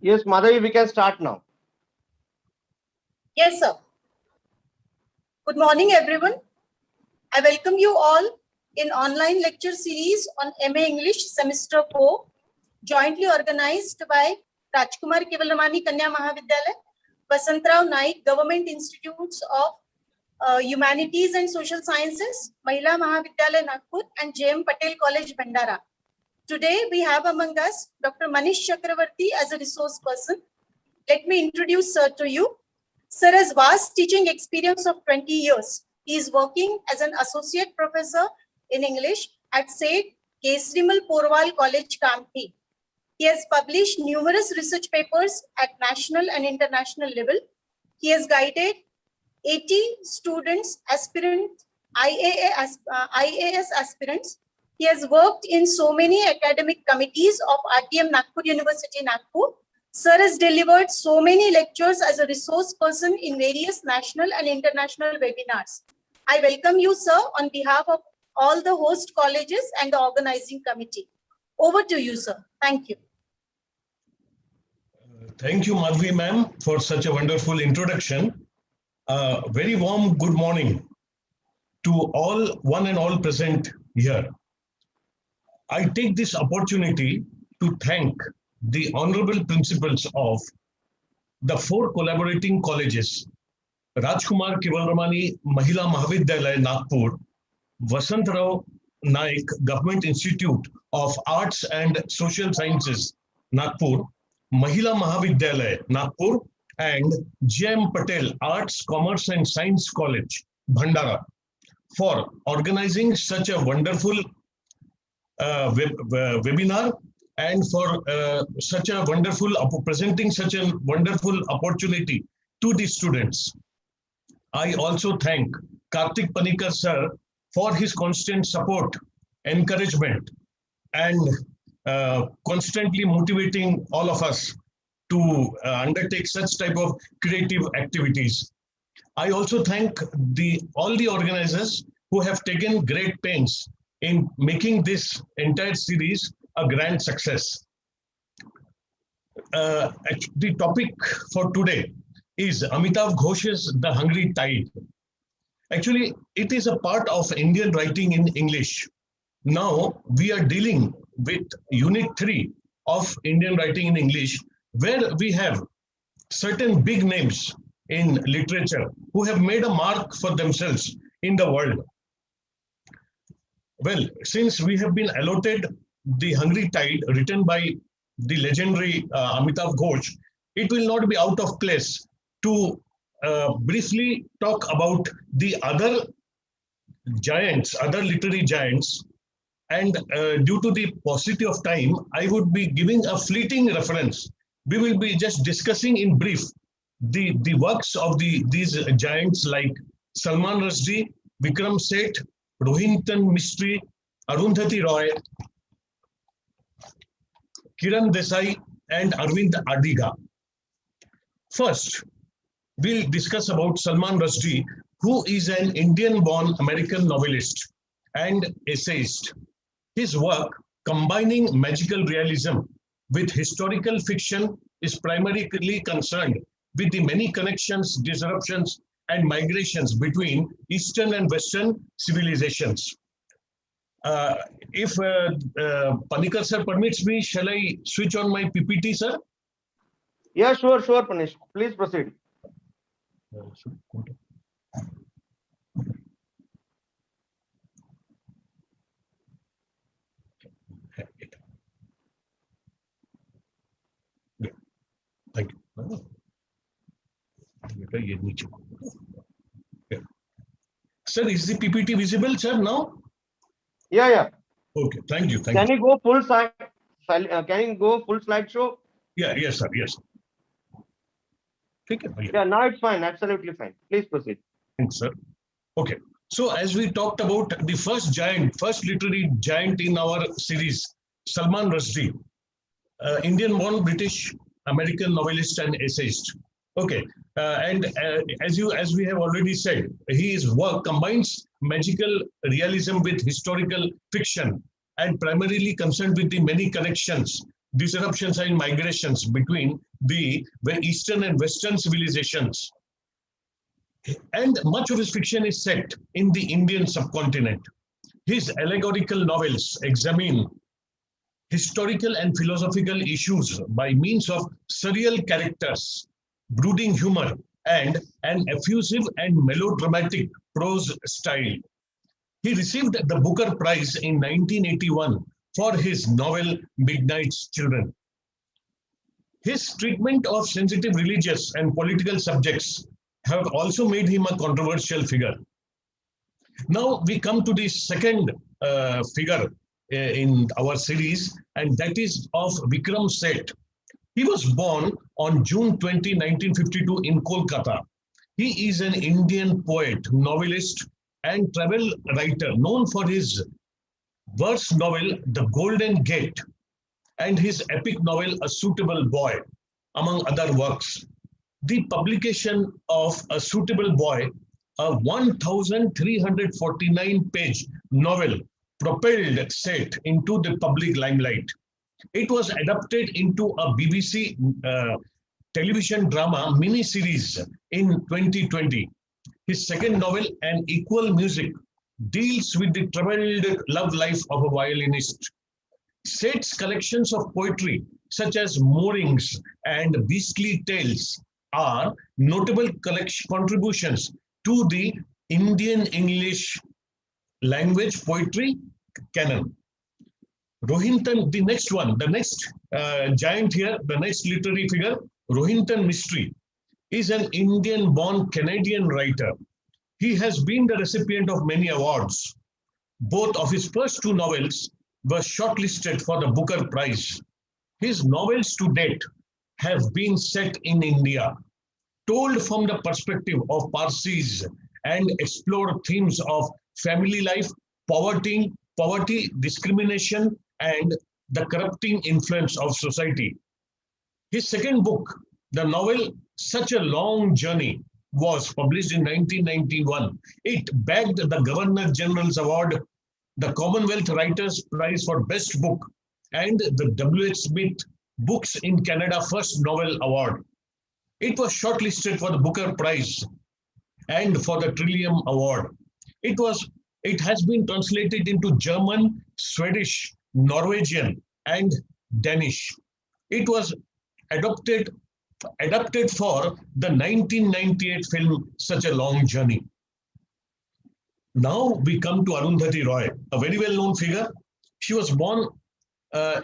Yes, Madhavi, we can start now. Yes, sir. Good morning, everyone. I welcome you all in online lecture series on M.A.English Semester 4, jointly organized by Rajkumar Kevalramani Kanya Mahavidyalaya, Vasantrao Naik Government Institutes of Humanities and Social Sciences, Mahila Mahavidyalaya Nagpur, and J.M. Patel College, Bhandara. Today, we have among us Dr. Manish Chakravarty as a resource person. Let me introduce Sir to you. Sir has vast teaching experience of 20 years. He is working as an associate professor in English at St. Kesrimal Porwal College, Kamptee. He has published numerous research papers at national and international level. He has guided 80 students, aspirant IAS aspirants. He has worked in so many academic committees of RTM Nagpur University, Nagpur. Sir has delivered so many lectures as a resource person in various national and international webinars. I welcome you, sir, on behalf of all the host colleges and the organizing committee. Over to you, sir. Thank you. Thank you, Madhvi ma'am, for such a wonderful introduction. Very warm good morning to one and all present here. I take this opportunity to thank the honorable principals of the 4 collaborating colleges, Rajkumar Kevalramani Mahila Mahavidyalaya, Nagpur, Vasantrao Naik Government Institute of Arts and Social Sciences, Nagpur, Mahila Mahavidyalaya, Nagpur, and J.M. Patel Arts, Commerce and Science College, Bhandara, for organizing such a wonderful webinar and for presenting such a wonderful opportunity to the students. I also thank Karthik Panikar sir for his constant support, encouragement, and constantly motivating all of us to undertake such type of creative activities. I also thank all the organizers who have taken great pains in making this entire series a grand success. The topic for today is Amitav Ghosh's The Hungry Tide. Actually, it is a part of Indian writing in English. Now we are dealing with Unit 3 of Indian writing in English, where we have certain big names in literature who have made a mark for themselves in the world. Well, since we have been allotted The Hungry Tide, written by the legendary Amitav Ghosh, it will not be out of place to briefly talk about the other giants, other literary giants. And due to the paucity of time, I would be giving a fleeting reference. We will be just discussing in brief the works of these giants like Salman Rushdie, Vikram Seth, Rohinton Mistry, Arundhati Roy, Kiran Desai, and Arvind Adiga. First, we'll discuss about Salman Rushdie, who is an Indian-born American novelist and essayist. His work, combining magical realism with historical fiction, is primarily concerned with the many connections, disruptions, and migrations between Eastern and Western civilizations. If Panikar sir permits me, shall I switch on my PPT, sir? Yeah, sure, Manish. Please proceed. Yeah. Thank you. Yeah. Sir, is the PPT visible, sir, now? Yeah. Okay, thank you. Can you go full slide? Can you go full slideshow? Yeah, yes, sir, yes. Yeah, now it's fine, absolutely fine. Please proceed. Thanks, sir. Okay, so as we talked about the first literary giant in our series, Salman Rushdie, Indian-born British American novelist and essayist. Okay, and as we have already said, his work combines magical realism with historical fiction and primarily concerned with the many connections, disruptions, and migrations between the Eastern and Western civilizations. And much of his fiction is set in the Indian subcontinent. His allegorical novels examine historical and philosophical issues by means of surreal characters, brooding humor, and an effusive and melodramatic prose style. He received the Booker Prize in 1981 for his novel Midnight's Children. His treatment of sensitive religious and political subjects have also made him a controversial figure. Now we come to the second figure in our series, and that is of Vikram Seth. He was born on June 20, 1952 in Kolkata. He is an Indian poet, novelist, and travel writer known for his verse novel, The Golden Gate, and his epic novel, A Suitable Boy, among other works. The publication of A Suitable Boy, a 1,349-page novel, propelled Seth into the public limelight. It was adapted into a BBC television drama mini-series in 2020. His second novel, An Equal Music, deals with the troubled love life of a violinist. Seth's collections of poetry, such as Moorings and Beastly Tales, are notable contributions to the Indian English language poetry canon. Rohinton, the next giant here, the next literary figure, Rohinton Mistry, is an Indian-born Canadian writer. He has been the recipient of many awards. Both of his first two novels were shortlisted for the Booker Prize. His novels to date have been set in India, told from the perspective of Parsis, and explore themes of family life, poverty, discrimination, and the corrupting influence of society. His second book, the novel Such a Long Journey, was published in 1991. It bagged the Governor General's Award, the Commonwealth Writers' Prize for Best Book, and the W.H. Smith Books in Canada First Novel Award. It was shortlisted for the Booker Prize and for the Trillium Award. It has been translated into German, Swedish, Norwegian, and Danish. It was adapted for the 1998 film Such a Long Journey. Now we come to Arundhati Roy, a very well-known figure. She was born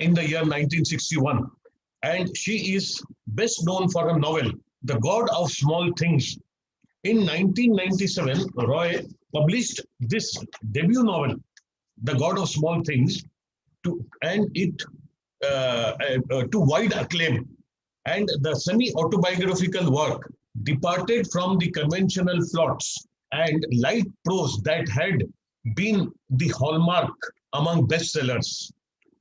in the year 1961, and she is best known for her novel, The God of Small Things. In 1997, Roy published this debut novel, The God of Small Things, to wide acclaim. And the semi-autobiographical work departed from the conventional plots and light prose that had been the hallmark among bestsellers.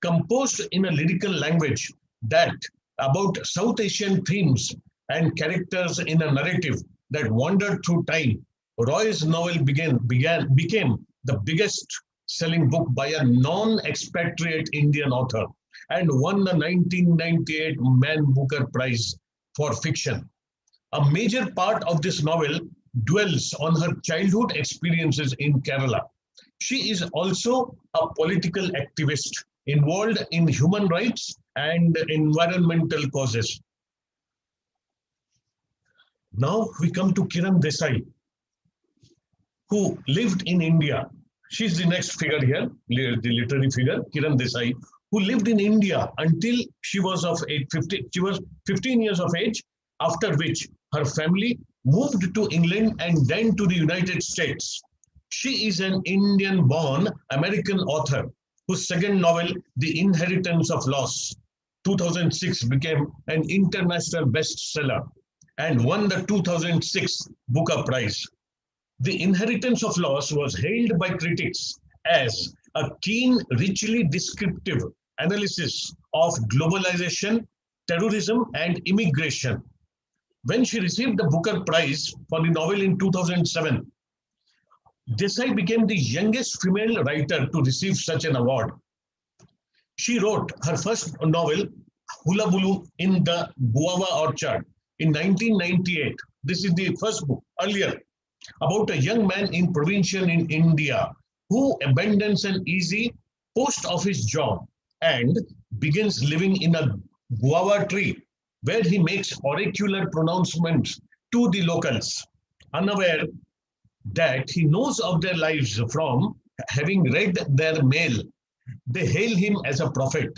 Composed in a lyrical language that about South Asian themes and characters in a narrative that wandered through time, Roy's novel became the biggest selling book by a non-expatriate Indian author and won the 1998 Man Booker Prize for Fiction. A major part of this novel dwells on her childhood experiences in Kerala. She is also a political activist involved in human rights and environmental causes. Now we come to Kiran Desai, who lived in India. She's the next figure here, the literary figure, Kiran Desai, who lived in India until she was 15 years of age, after which her family moved to England and then to the United States. She is an Indian-born American author whose second novel, The Inheritance of Loss, 2006, became an international bestseller and won the 2006 Booker Prize. The Inheritance of Loss was hailed by critics as a keen, richly descriptive analysis of globalization, terrorism, and immigration. When she received the Booker Prize for the novel in 2007, Desai became the youngest female writer to receive such an award. She wrote her first novel, Hula Bulu in the Guava Orchard in 1998. This is the first book earlier about a young man in provincial in India who abandons an easy post office job and begins living in a guava tree where he makes oracular pronouncements to the locals, unaware that he knows of their lives from having read their mail. They hail him as a prophet.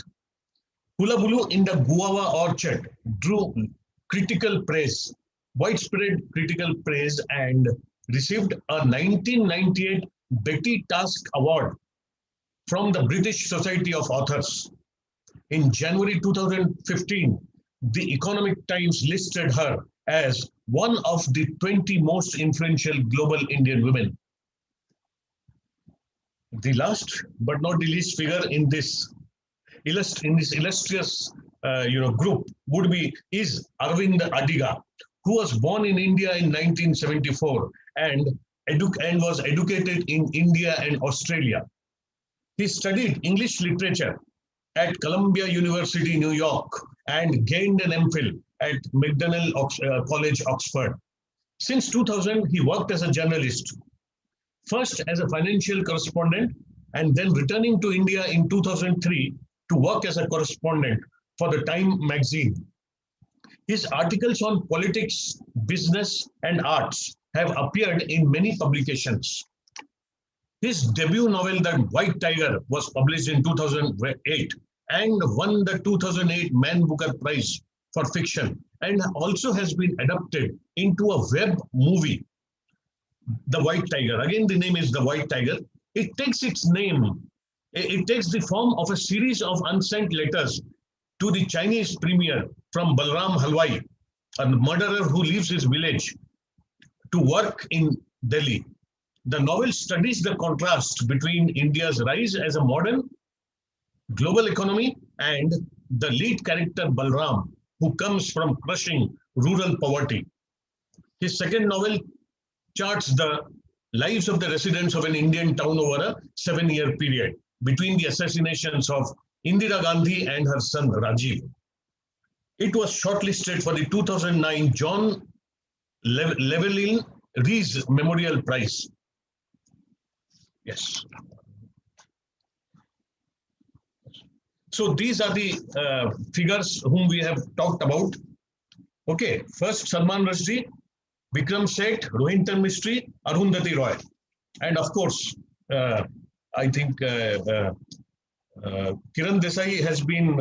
Hula Bulu in the Guava Orchard drew critical praise, widespread critical praise, and received a 1998 Betty Task Award from the British Society of Authors. In January 2015, the Economic Times listed her as one of the 20 most influential global Indian women. The last but not the least figure in this illustrious group is Arvind Adiga, who was born in India in 1974 and was educated in India and Australia. He studied English literature at Columbia University, New York, and gained an M.Phil at McDonnell College, Oxford. Since 2000, he worked as a journalist, first as a financial correspondent, and then returning to India in 2003 to work as a correspondent for the Time magazine. His articles on politics, business, and arts have appeared in many publications. His debut novel, The White Tiger, was published in 2008 and won the 2008 Man Booker Prize for fiction, and also has been adapted into a web movie, The White Tiger. Again, the name is The White Tiger. It takes its name, it takes the form of a series of unsent letters to the Chinese premier from Balram Halwai, a murderer who leaves his village to work in Delhi. The novel studies the contrast between India's rise as a modern global economy and the lead character Balram, who comes from crushing rural poverty. His second novel charts the lives of the residents of an Indian town over a 7-year period between the assassinations of Indira Gandhi and her son Rajiv. It was shortlisted for the 2009 John Llewellyn Rhys Memorial Prize. Yes. So these are the figures whom we have talked about. Okay, first Salman Rushdie, Vikram Seth, Rohinton Mistry, Arundhati Roy. And of course, I think Kiran Desai has been,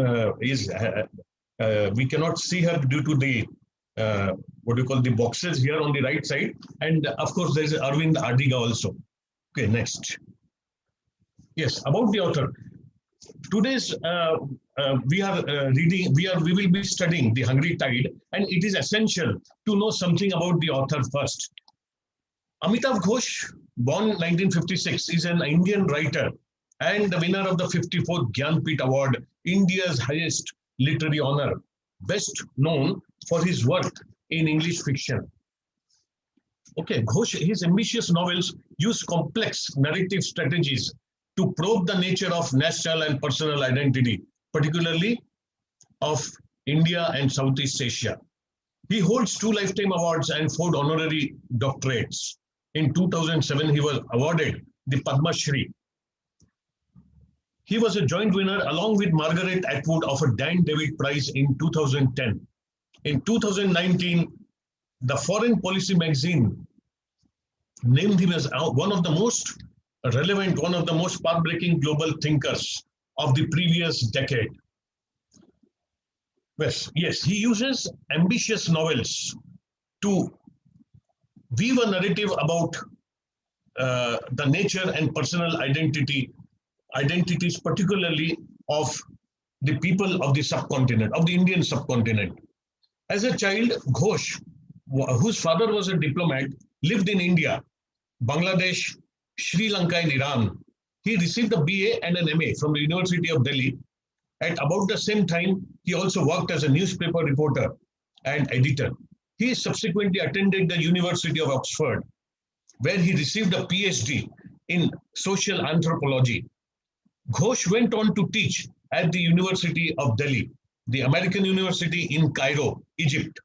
we cannot see her due to the, the boxes here on the right side. And of course, there is Arvind Adiga also. Okay, next. Yes, about the author. Today's we will be studying The Hungry Tide, and it is essential to know something about the author first. Amitav Ghosh, born 1956, is an Indian writer and the winner of the 54th Gyanpith Award, India's highest literary honor, best known for his work in English fiction. Okay, Ghosh, his ambitious novels use complex narrative strategies to probe the nature of national and personal identity, particularly of India and Southeast Asia. He holds 2 Lifetime Awards and 4 honorary doctorates. In 2007, he was awarded the Padma Shri. He was a joint winner along with Margaret Atwood of a Dan David Prize in 2010. In 2019, the Foreign Policy magazine named him as one of the most relevant, one of the most path-breaking global thinkers of the previous decade. Yes, he uses ambitious novels to weave a narrative about the nature and personal identities, particularly of the people of the subcontinent, of the Indian subcontinent. As a child, Ghosh, whose father was a diplomat, lived in India, Bangladesh, Sri Lanka, and Iran. He received a BA and an MA from the University of Delhi. At about the same time, he also worked as a newspaper reporter and editor. He subsequently attended the University of Oxford, where he received a PhD in social anthropology. Ghosh went on to teach at the University of Delhi the American University in Cairo, Egypt,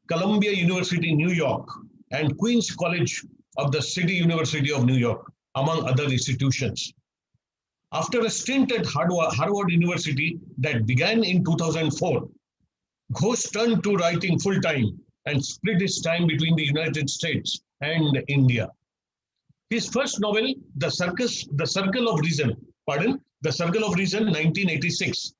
Columbia University, New York, and Queens College of the City University of New York, among other institutions. After a stint at Harvard University that began in 2004, Ghosh turned to writing full-time and split his time between the United States and India. His first novel, The Circle of Reason, 1986,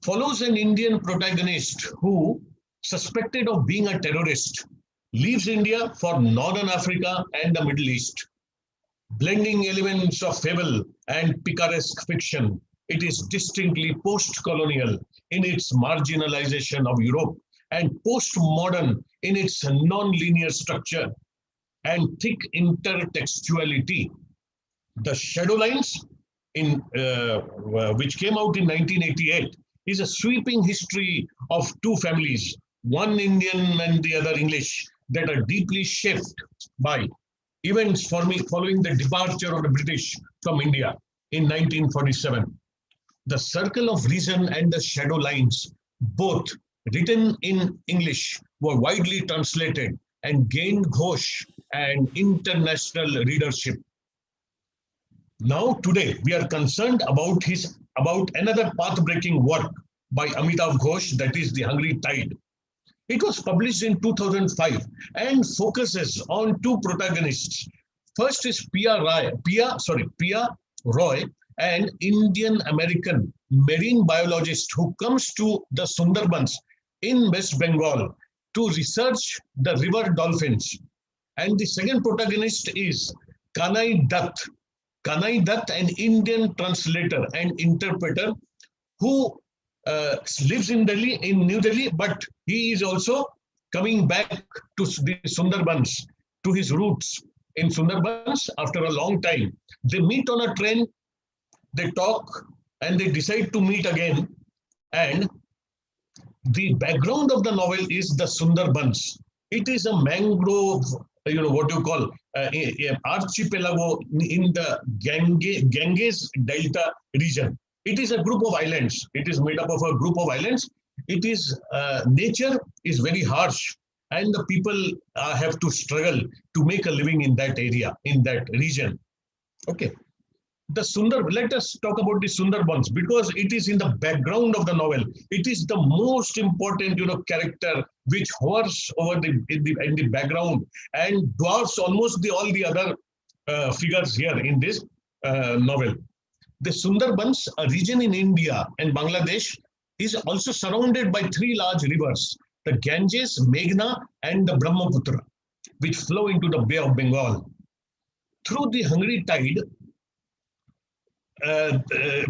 follows an Indian protagonist who, suspected of being a terrorist, leaves India for Northern Africa and the Middle East. Blending elements of fable and picaresque fiction, it is distinctly post-colonial in its marginalization of Europe and post-modern in its non-linear structure and thick intertextuality. The Shadow Lines, which came out in 1988, is a sweeping history of two families, one Indian and the other English, that are deeply shaped by events following the departure of the British from India in 1947. The Circle of Reason and the Shadow Lines, both written in English, were widely translated and gained Ghosh and international readership. Now today we are concerned about another path-breaking work by Amitav Ghosh, that is The Hungry Tide. It was published in 2005 and focuses on two protagonists. First is Pia Roy, an Indian-American marine biologist who comes to the Sundarbans in West Bengal to research the river dolphins. And the second protagonist is Kanai Dutt, an Indian translator and interpreter who lives in New Delhi, but he is also coming back to the Sundarbans, to his roots in Sundarbans after a long time. They meet on a train, they talk, and they decide to meet again. And the background of the novel is the Sundarbans. It is a mangrove, archipelago in the Ganges Delta region. It is a group of islands. It is made up of a group of islands. It is nature is very harsh, and the people have to struggle to make a living in that area, in that region. Okay. Let us talk about the Sundarbans, because it is in the background of the novel. It is the most important, character which hovers over in the background and dwarfs almost all the other figures here in this novel. The Sundarbans, a region in India and Bangladesh, is also surrounded by three large rivers, the Ganges, Meghna, and the Brahmaputra, which flow into the Bay of Bengal. Through The Hungry Tide,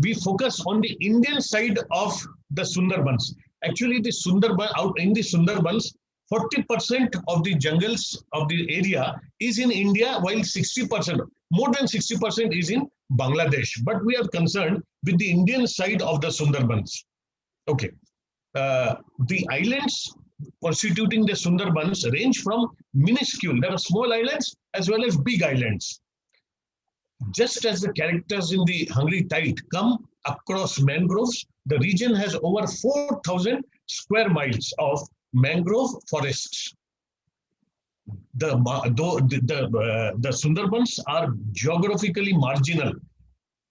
we focus on the Indian side of the Sundarbans. Actually, in the Sundarbans, 40% of the jungles of the area is in India, while 60%, more than 60% is in Bangladesh. But we are concerned with the Indian side of the Sundarbans. Okay. The islands constituting the Sundarbans range from minuscule, there are small islands as well as big islands. Just as the characters in The Hungry Tide come across mangroves, the region has over 4,000 square miles of mangrove forests. The Sundarbans are geographically marginal.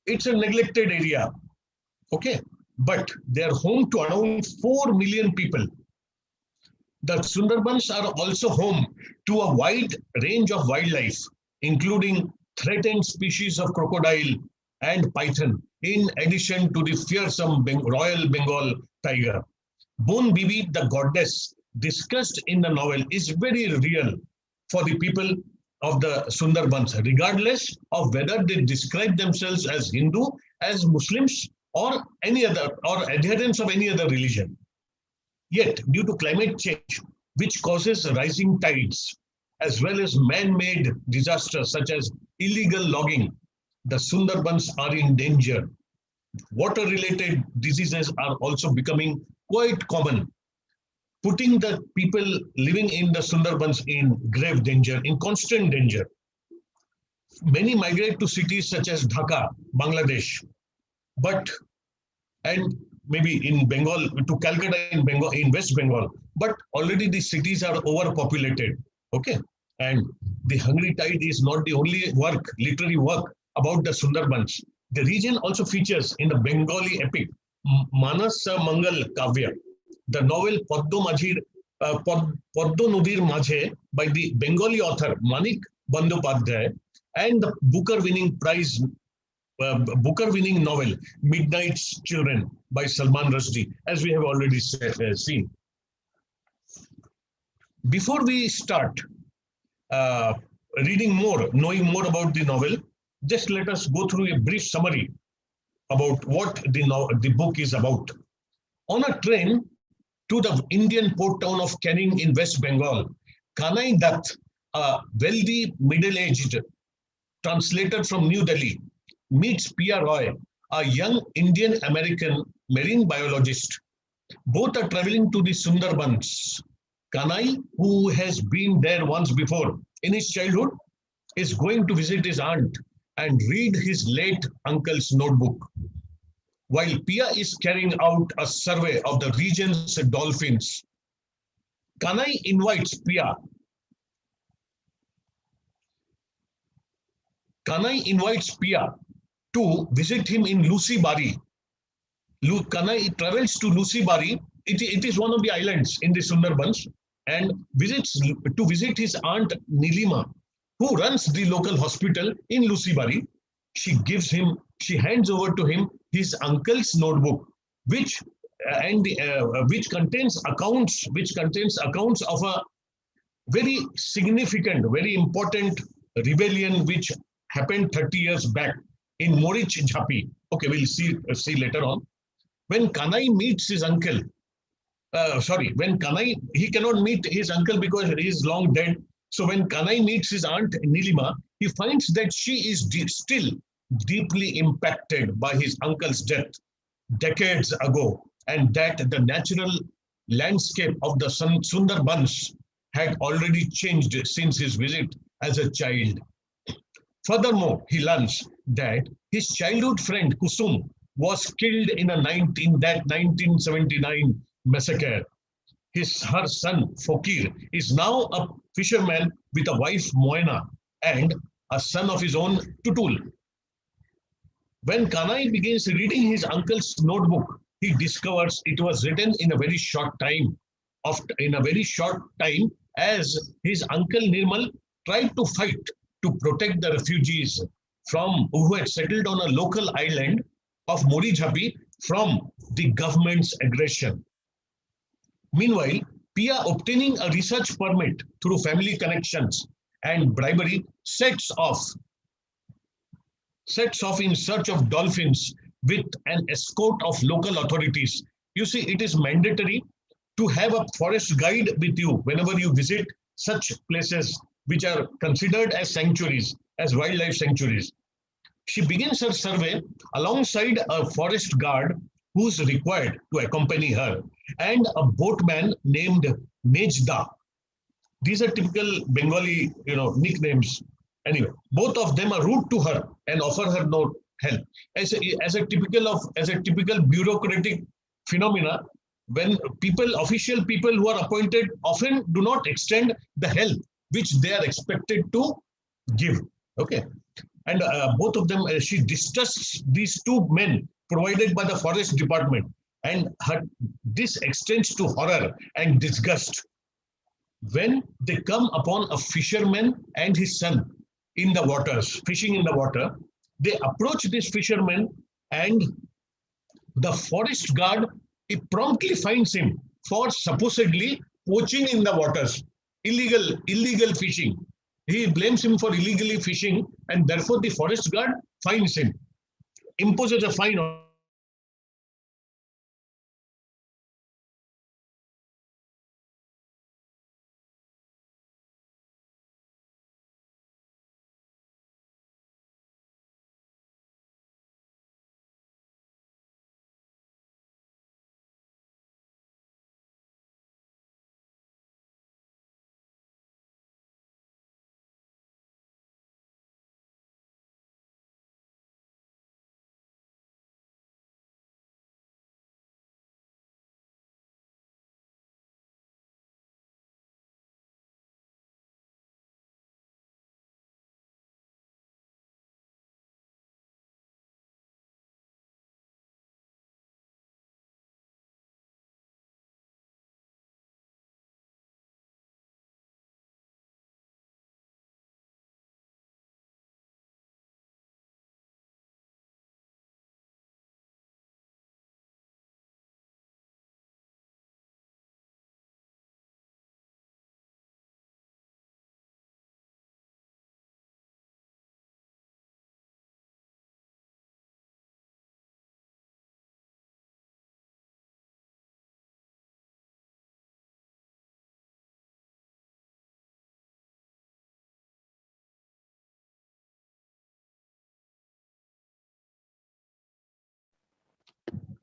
It's a neglected area, okay? But they are home to around 4 million people. The Sundarbans are also home to a wide range of wildlife, including threatened species of crocodile and python, in addition to the fearsome Royal Bengal tiger. Bon Bibi, the goddess discussed in the novel, is very real for the people of the Sundarbans, regardless of whether they describe themselves as Hindu, as Muslims, or any other, or adherents of any other religion. Yet, due to climate change, which causes rising tides, as well as man-made disasters such as illegal logging, the Sundarbans are in danger. Water-related diseases are also becoming quite common, putting the people living in the Sundarbans in grave danger, in constant danger. Many migrate to cities such as Dhaka, Bangladesh, and maybe in Bengal, to Calcutta in Bengal, in West Bengal, but already the cities are overpopulated. Okay, and the Hungry Tide is not the only work, literary work about the Sundarbans. The region also features in the Bengali epic Manas Mangal Kavya, the novel Paddo Nodir Majhe by the Bengali author Manik Bandyopadhyay, and the Booker-winning novel Midnight's Children by Salman Rushdie, as we have already seen. Before we start reading more, knowing more about the novel, just let us go through a brief summary about what the book is about. On a train to the Indian port town of Canning in West Bengal, Kanai Dutt, a wealthy middle-aged translator from New Delhi, meets Pia Roy, a young Indian-American marine biologist. Both are traveling to the Sundarbans. Kanai, who has been there once before in his childhood, is going to visit his aunt and read his late uncle's notebook, while Pia is carrying out a survey of the region's dolphins. Kanai invites Pia. Kanai invites Pia to visit him in Lucy Bari. Kanai travels to Lucy Bari. It is one of the islands in the Sundarbans, and visits to visit his aunt Nilima, who runs the local hospital in Lucy Bari. She hands over to him his uncle's notebook, which contains accounts of a very significant, very important rebellion which happened 30 years back in Morich Jhapi. Okay, we'll see later on. When Kanai meets his uncle, when Kanai, he cannot meet his uncle because he is long dead. So when Kanai meets his aunt Nilima, he finds that she is still deeply impacted by his uncle's death decades ago, and that the natural landscape of the Sundarbans had already changed since his visit as a child. Furthermore, he learns that his childhood friend Kusum was killed in that 1979 massacre. Her son Fokir is now a fisherman with a wife Moena and a son of his own, Tutul. When Kanai begins reading his uncle's notebook, he discovers it was written in a very short time. As his uncle Nirmal tried to fight to protect the refugees who had settled on a local island of Morijhapi from the government's aggression. Meanwhile, Pia, obtaining a research permit through family connections and bribery, sets off in search of dolphins with an escort of local authorities. You see, it is mandatory to have a forest guide with you whenever you visit such places which are considered as sanctuaries, as wildlife sanctuaries. She begins her survey alongside a forest guard who's required to accompany her, and a boatman named Nejda. These are typical Bengali, nicknames. Anyway, both of them are rude to her and offer her no help. As a typical bureaucratic phenomena, when official people who are appointed often do not extend the help which they are expected to give. Okay. And both of them, she distrusts these two men provided by the forest department, and this extends to horror and disgust when they come upon a fisherman and his son in the waters, fishing in the water. They approach this fisherman, and the forest guard, he promptly finds him for supposedly poaching in the waters, illegal fishing. He blames him for illegally fishing, and therefore the forest guard fines him, imposes a fine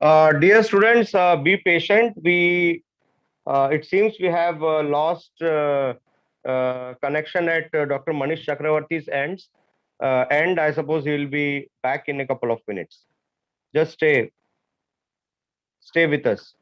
Dear students, be patient. It seems we have lost connection at Dr. Manish Chakravarty's end. I suppose he will be back in a couple of minutes. Just stay with us.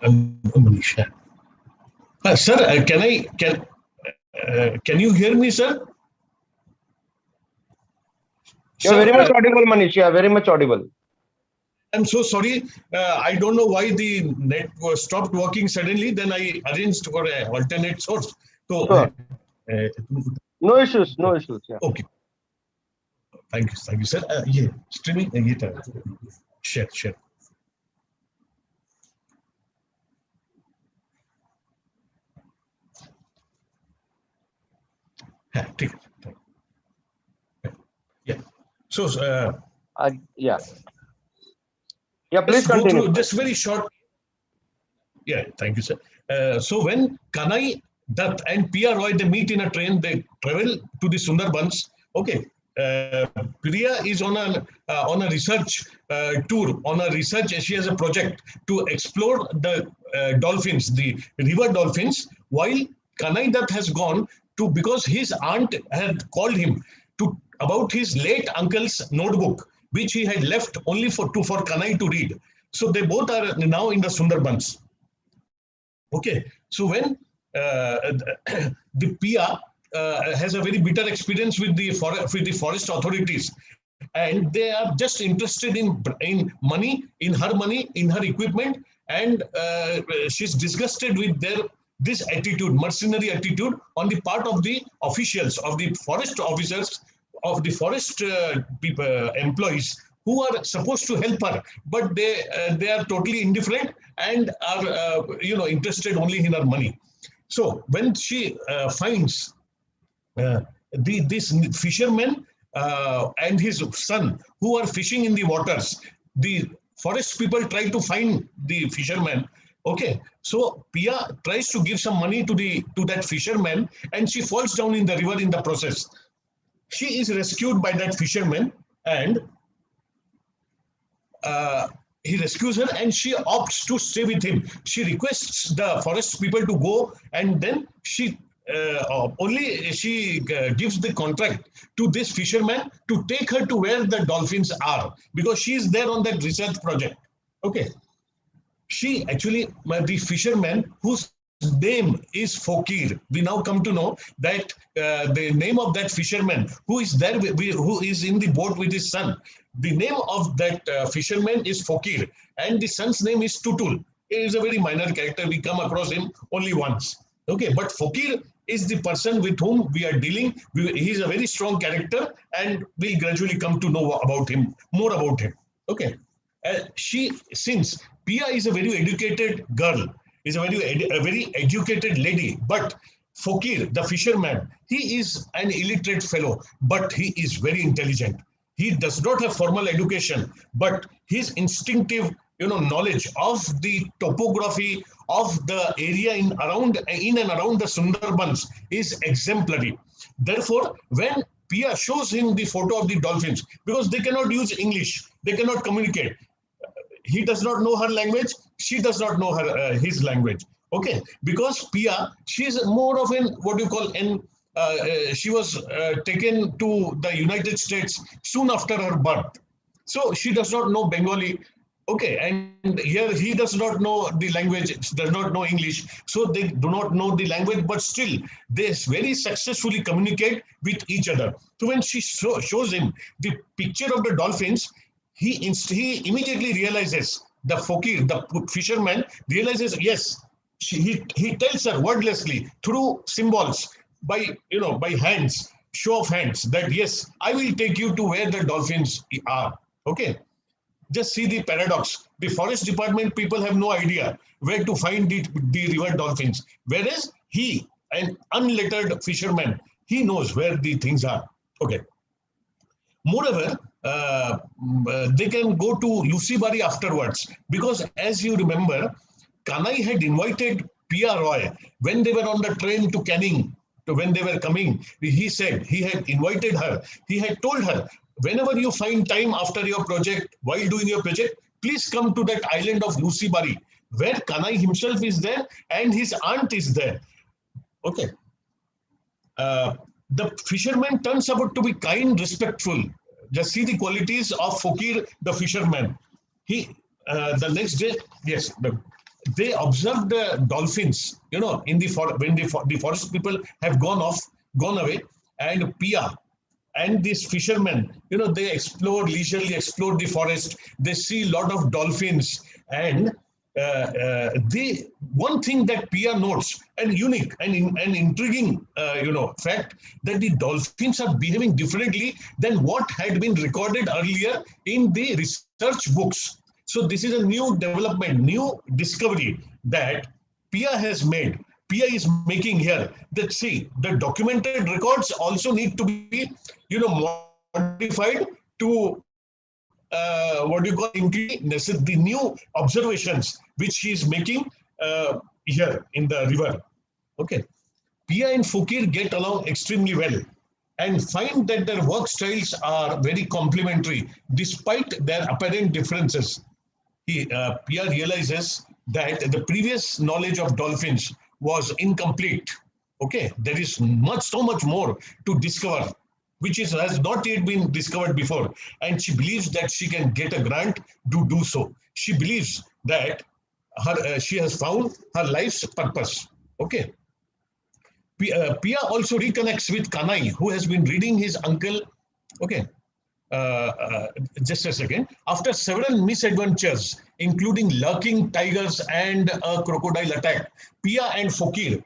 Manish. Sir, can you hear me, sir? You're very Sir, much audible, Manish. Yeah, very much audible. I'm so sorry. I don't know why the net was stopped working suddenly. Then I arranged for an alternate source. So, Sure. No issues. No issues. Yeah. okay. Thank you, sir. Yeah, streaming. Share. Take it. Yeah. So, Yeah. Yeah. Please let's go continue. through just very short. Yeah, thank you, sir. So when Kanai, Dutt, and P.R. Roy they meet in a train, they travel to the Sundarbans. Okay, Priya is on a research tour, on a research. She has a project to explore the dolphins, the river dolphins, while Kanai Dutt has gone to because his aunt had called him to about his late uncle's notebook, which he had left only for Kanai to read. So they both are now in the Sundarbans. Okay, so when the Pia has a very bitter experience with the forest authorities, and they are just interested in money, in her equipment, and she's disgusted with this attitude, mercenary attitude on the part of the officials, of the forest officers, of the forest people, employees who are supposed to help her, but they are totally indifferent and are interested only in her money. So when she finds this fisherman and his son who are fishing in the waters, the forest people try to find the fisherman. Okay, so Pia tries to give some money to that fisherman, and she falls down in the river in the process. She is rescued by that fisherman, and he rescues her, and she opts to stay with him. She requests the forest people to go, and then she gives the contract to this fisherman to take her to where the dolphins are, because she is there on that research project. Okay, she actually, the fisherman whose name is Fokir. We now come to know that the name of that fisherman who is there, who is in the boat with his son, the name of that fisherman is Fokir, and the son's name is Tutul. He is a very minor character. We come across him only once. Okay, but Fokir is the person with whom we are dealing. He is a very strong character, and we gradually come to know about him, more about him. Okay, since Pia is a very educated girl, is a very educated lady, but Fokir, the fisherman, he is an illiterate fellow, but he is very intelligent. He does not have formal education, but his instinctive knowledge of the topography of the area in and around the Sundarbans is exemplary. Therefore, when Pia shows him the photo of the dolphins, because they cannot use English, they cannot communicate. He does not know her language, she does not know his language. Okay, because Pia, she is more of she was taken to the United States soon after her birth. So she does not know Bengali. Okay, and here he does not know the language, does not know English, so they do not know the language, but still they very successfully communicate with each other. So when she shows him the picture of the dolphins, he immediately realizes, the Fokir, the fisherman, realizes, yes, he tells her wordlessly through symbols, by hands, show of hands, that yes, I will take you to where the dolphins are. Okay. Just see the paradox. The forest department people have no idea where to find the river dolphins, whereas he, an unlettered fisherman, he knows where the things are. Okay. Moreover, they can go to Lusibari afterwards, because as you remember, Kanai had invited Pia Roy when they were on the train to Canning. When they were coming, he said he had invited her. He had told her, whenever you find time after your project, while doing your project, please come to that island of Lusibari, where Kanai himself is there and his aunt is there. Okay. The fisherman turns out to be kind, respectful. Just see the qualities of Fokir, the fisherman. The next day, yes, they observe the dolphins, in when the forest people have gone away, and Pia and these fishermen, they leisurely explore the forest. They see a lot of dolphins, and one thing that Pia notes, and unique and intriguing, fact, that the dolphins are behaving differently than what had been recorded earlier in the research books. So this is a new development, new discovery that Pia has made. Pia is making here, that see, the documented records also need to be, modified to include the new observations which she is making here in the river. Okay, Pia and Fokir get along extremely well and find that their work styles are very complementary despite their apparent differences. Pia realizes that the previous knowledge of dolphins was incomplete. Okay, there is so much more to discover, which has not yet been discovered before, and she believes that she can get a grant to do so. She believes that she has found her life's purpose. Okay. Pia also reconnects with Kanai, who has been reading his uncle. Okay, just a second. After several misadventures, including lurking tigers and a crocodile attack, Pia and Fokir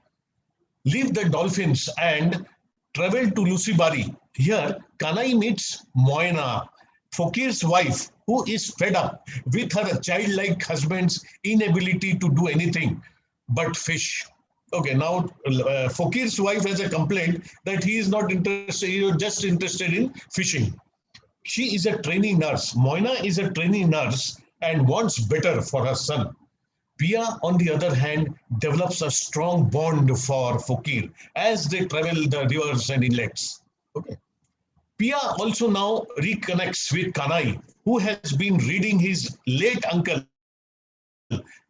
leave the dolphins and travel to Lusibari. Here, Kanai meets Moina, Fokir's wife, who is fed up with her childlike husband's inability to do anything but fish. Okay, now Fokir's wife has a complaint that he is not interested, he is just interested in fishing. She is a trainee nurse. Moina is a trainee nurse and wants better for her son. Pia, on the other hand, develops a strong bond for Fokir as they travel the rivers and inlets. Okay. Pia also now reconnects with Kanai, who has been reading his late uncle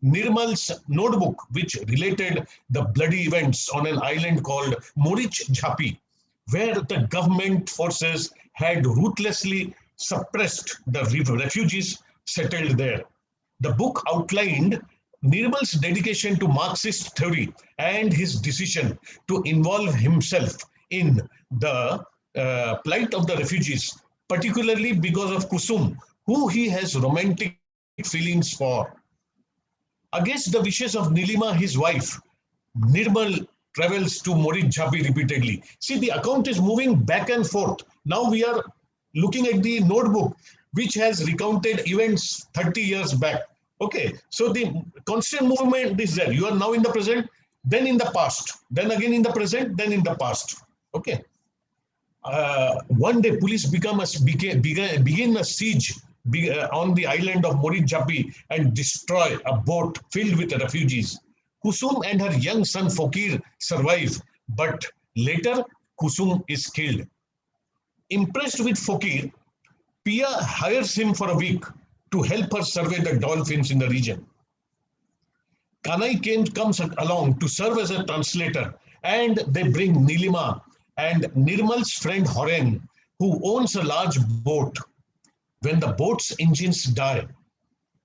Nirmal's notebook, which related the bloody events on an island called Morich Jhapi, where the government forces had ruthlessly suppressed the refugees settled there. The book outlined Nirmal's dedication to Marxist theory and his decision to involve himself in the plight of the refugees, particularly because of Kusum, who he has romantic feelings for. Against the wishes of Nilima, his wife, Nirmal travels to Morich Jhapi repeatedly. See, the account is moving back and forth. Now we are looking at the notebook, which has recounted events 30 years back. Okay, so the constant movement is there. You are now in the present, then in the past, then again in the present, then in the past. Okay. One day, police begin a siege on the island of Morich Jhapi and destroy a boat filled with refugees. Kusum and her young son Fokir survive, but later Kusum is killed. Impressed with Fokir, Pia hires him for a week to help her survey the dolphins in the region. Kanai comes along to serve as a translator, and they bring Nilima and Nirmal's friend Horen, who owns a large boat. When the boat's engines die,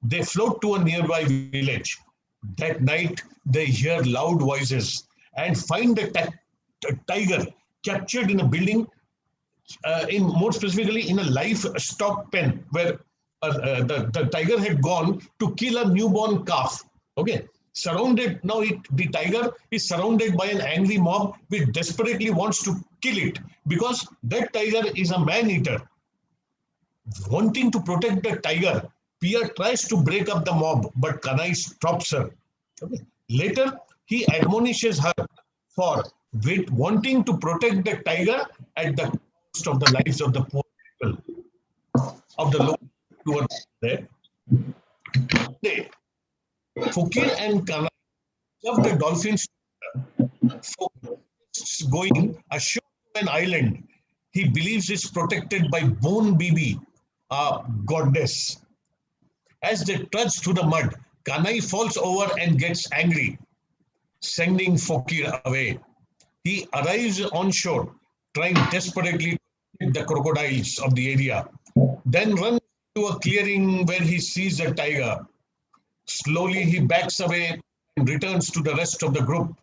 they float to a nearby village. That night, they hear loud voices and find a tiger captured in a building, more specifically in a livestock pen, where the tiger had gone to kill a newborn calf. Okay, surrounded now, the tiger is surrounded by an angry mob which desperately wants to kill it because that tiger is a man-eater. Wanting to protect the tiger, Pia tries to break up the mob, but Kanai stops her. Okay. Later, he admonishes her for wanting to protect the tiger at the cost of the lives of the poor people of the local who were there. Fokir and Kanai love the dolphins. Fokir is going ashore to an island he believes is protected by Bone Bibi, a goddess. As they trudge through the mud, Kanai falls over and gets angry, sending Fokir away. He arrives on shore, trying desperately to hit the crocodiles of the area, then runs to a clearing where he sees a tiger. Slowly, he backs away and returns to the rest of the group,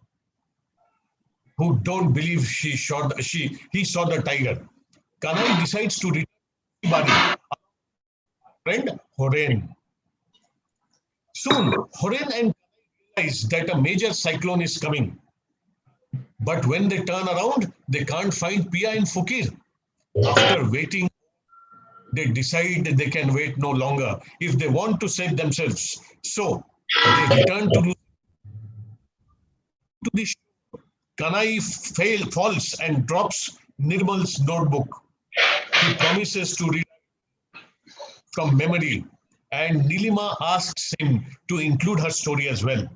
who don't believe he saw the tiger. Kanai decides to return to Bari, friend Horen. Soon, Horen and Kanai realize that a major cyclone is coming. But when they turn around, they can't find Pia and Fokir. After waiting, they decide that they can wait no longer if they want to save themselves. So they return to the shore. Kanai falls and drops Nirmal's notebook. He promises to read from memory, and Nilima asks him to include her story as well.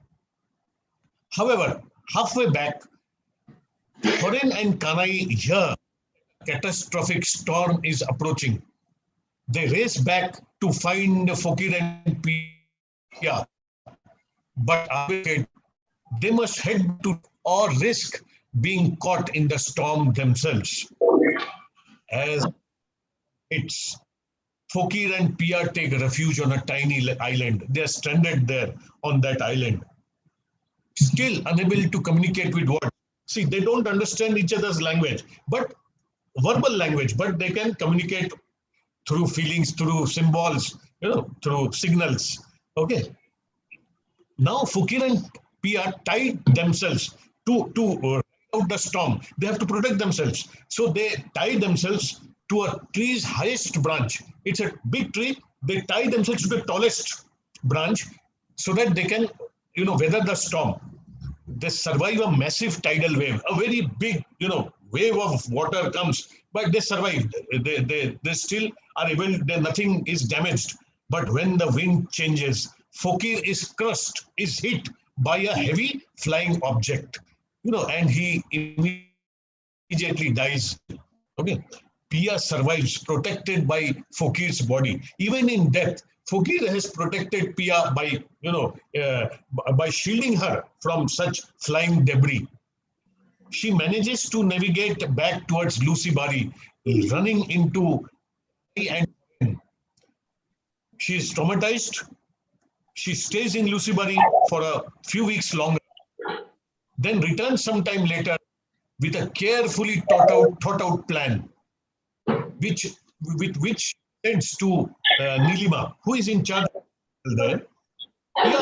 However, halfway back, Horen and Kanai hear a catastrophic storm is approaching. They race back to find Fokir and Pia, but they must head to or risk being caught in the storm themselves. As it's Fokir and Pia take refuge on a tiny island. They are stranded there on that island. Still unable to communicate with words, See, they don't understand each other's language, but verbal language, but they can communicate through feelings, through symbols, through signals. Okay. Now Fukir and Pia tied themselves to ride out the storm. They have to protect themselves. So they tie themselves to a tree's highest branch. It's a big tree. They tie themselves to the tallest branch so that they can, weather the storm. They survive a massive tidal wave, a very big, wave of water comes, but they survive. They still are able, nothing is damaged. But when the wind changes, Fokir is crushed, is hit by a heavy flying object, and he immediately dies. Okay. Pia survives, protected by Fokir's body. Even in death, Fokir has protected Pia by, by shielding her from such flying debris. She manages to navigate back towards Lucibari, running into and she is traumatized. She stays in Lucibari for a few weeks longer, then returns sometime later with a carefully thought out plan, with which sends to Nilima, who is in charge there. Pia,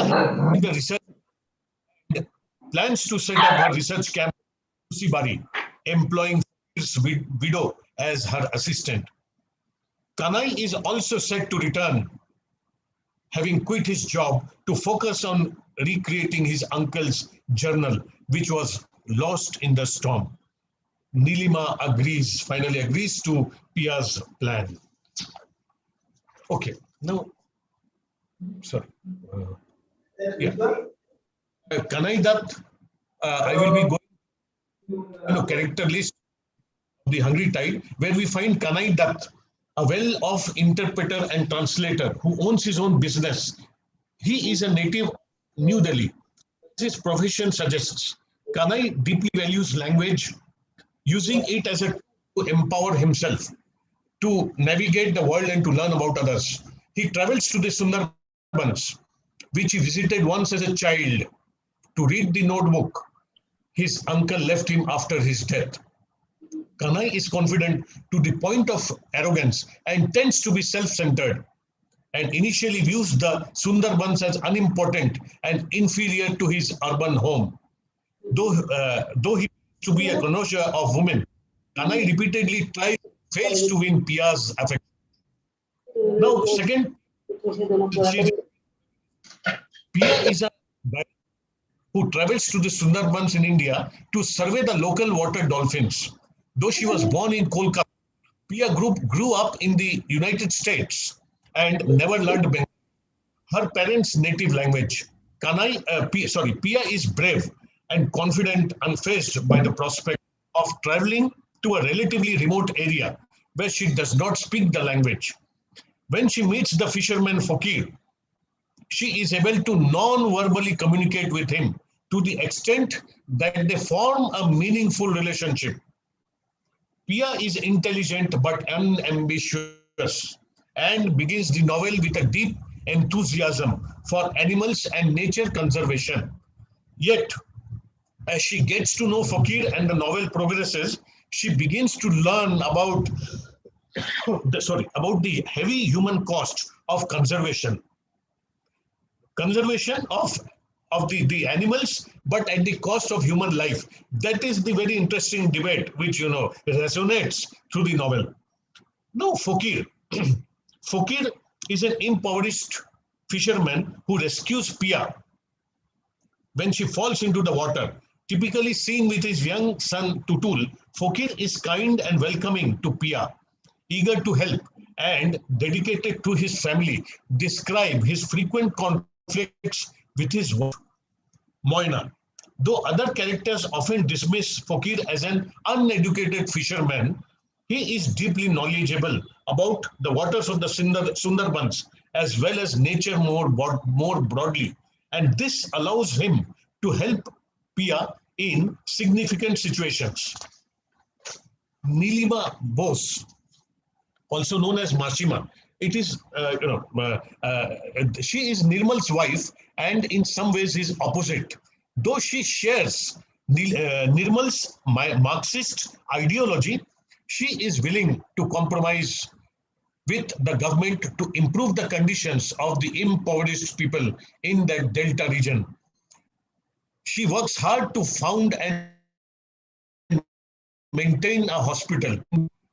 the research, plans to set up her research camp in Lucibari, employing his widow as her assistant. Kanai is also set to return, having quit his job to focus on recreating his uncle's journal, which was lost in the storm. Nilima finally agrees to Pia's plan. Okay, now, sorry. Kanai Dutt, I will be going character list of the Hungry Tide, where we find Kanai Dutt, a well-off interpreter and translator who owns his own business. He is a native of New Delhi. As his profession suggests, Kanai deeply values language, using it as a tool to empower himself, to navigate the world and to learn about others. He travels to the Sundarbans, which he visited once as a child, to read the notebook his uncle left him after his death. Kanai is confident to the point of arrogance and tends to be self-centered, and initially views the Sundarbans as unimportant and inferior to his urban home. Though he to be a connoisseur of women, Kanai repeatedly fails to win Pia's affection. Now, second, Pia is a guide who travels to the Sundarbans in India to survey the local water dolphins. Though she was born in Kolkata, Pia grew up in the United States and never learned Bengali, her parents' native language. Pia is brave and confident, unfazed by the prospect of traveling to a relatively remote area where she does not speak the language. When she meets the fisherman Fokir, she is able to non-verbally communicate with him to the extent that they form a meaningful relationship. Pia is intelligent but unambitious and begins the novel with a deep enthusiasm for animals and nature conservation. Yet, as she gets to know Fokir and the novel progresses, she begins to learn about the heavy human cost of conservation. Conservation of the animals, but at the cost of human life. That is the very interesting debate which resonates through the novel. Now, Fokir. Fokir is an impoverished fisherman who rescues Pia when she falls into the water. Typically seen with his young son Tutul, Fokir is kind and welcoming to Pia, eager to help and dedicated to his family. Describe his frequent conflicts with his wife, Moina. Though other characters often dismiss Fokir as an uneducated fisherman, he is deeply knowledgeable about the waters of the Sundarbans as well as nature more broadly. And this allows him to help Pia in significant situations. Nilima Bose, also known as Mashima, it is, she is Nirmal's wife and in some ways his opposite. Though she shares Nirmal's Marxist ideology, she is willing to compromise with the government to improve the conditions of the impoverished people in that Delta region. She works hard to found and maintain a hospital.